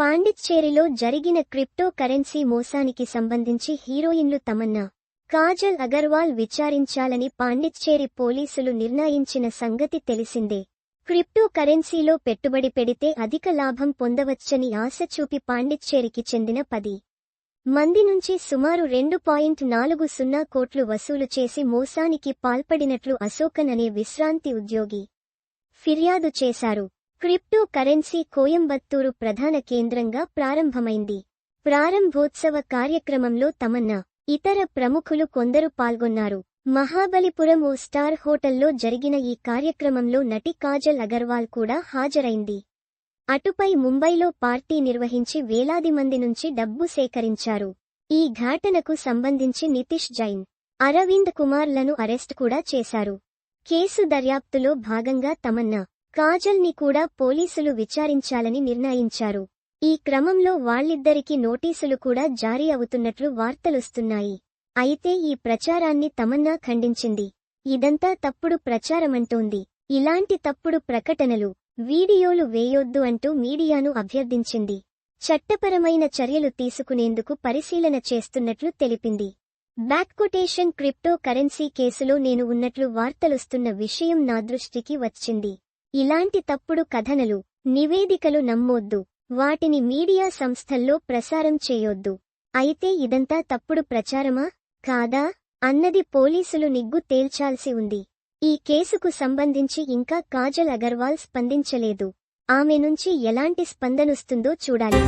పాండిచ్చేరిలో జరిగిన crypto currency మోసానికి సంబంధించి హీరోయిన్లు తమన్నా, కాజల్ అగర్వాల్ విచారించాలని పాండిచ్చేరి పోలీసులు నిర్ణయించిన సంగతి తెలిసిందే. క్రిప్టో కరెన్సీలో పెట్టుబడి పెడితే అధిక లాభం పొందవచ్చని ఆశ చూపి పాండిచ్చేరికి చెందిన 10 మంది నుంచి సుమారు 2.40 కోట్లు వసూలు చేసి మోసానికి పాల్పడినట్లు అశోకన్ అనే విశ్రాంతి ఉద్యోగి ఫిర్యాదు చేశారు. క్రిప్టో కరెన్సీ కోయంబత్తూరు ప్రధాన కేంద్రంగా ప్రారంభమైంది. ప్రారంభోత్సవ కార్యక్రమంలో తమన్నా, ఇతర ప్రముఖులు కొందరు పాల్గొన్నారు. మహాబలిపురం ఓ స్టార్ హోటల్లో జరిగిన ఈ కార్యక్రమంలో నటి కాజల్ అగర్వాల్ కూడా హాజరైంది. అటుపై ముంబైలో పార్టీ నిర్వహించి వేలాది మంది నుంచి డబ్బు సేకరించారు. ఈ ఘటనకు సంబంధించి నితీష్ జైన్, అరవింద్ కుమార్లను అరెస్ట్ కూడా చేశారు. కేసు దర్యాప్తులో భాగంగా తమన్నా, కాజల్ ని కూడా పోలీసులు విచారించాలని నిర్ణయించారు. ఈ క్రమంలో వాళ్ళిద్దరికీ నోటీసులు కూడా జారీ అవుతున్నట్లు వార్తలొస్తున్నాయి. అయితే ఈ ప్రచారాన్ని తమన్నా ఖండించింది. ఇదంతా తప్పుడు ప్రచారమంటోంది. ఇలాంటి తప్పుడు ప్రకటనలు, వీడియోలు వేయొద్దు అంటూ మీడియాను అభ్యర్థించింది. చట్టపరమైన చర్యలు తీసుకునేందుకు పరిశీలన చేస్తున్నట్లు తెలిపింది. బ్యాక్కొటేషన్ క్రిప్టో కరెన్సీ కేసులో నేను ఉన్నట్లు వార్తలొస్తున్న విషయం నా దృష్టికి వచ్చింది. ఇలాంటి తప్పుడు కథనలు, నివేదికలు నమ్మొద్దు. వాటిని మీడియా సంస్థల్లో ప్రసారం చేయొద్దు. అయితే ఇదంతా తప్పుడు ప్రచారమా, కాదా అన్నది పోలీసులు నిగ్గు తేల్చాల్సి ఉంది. ఈ కేసుకు సంబంధించి ఇంకా కాజల్ అగర్వాల్ స్పందించలేదు. ఆమె నుంచి ఎలాంటి స్పందనొస్తుందో చూడాలి.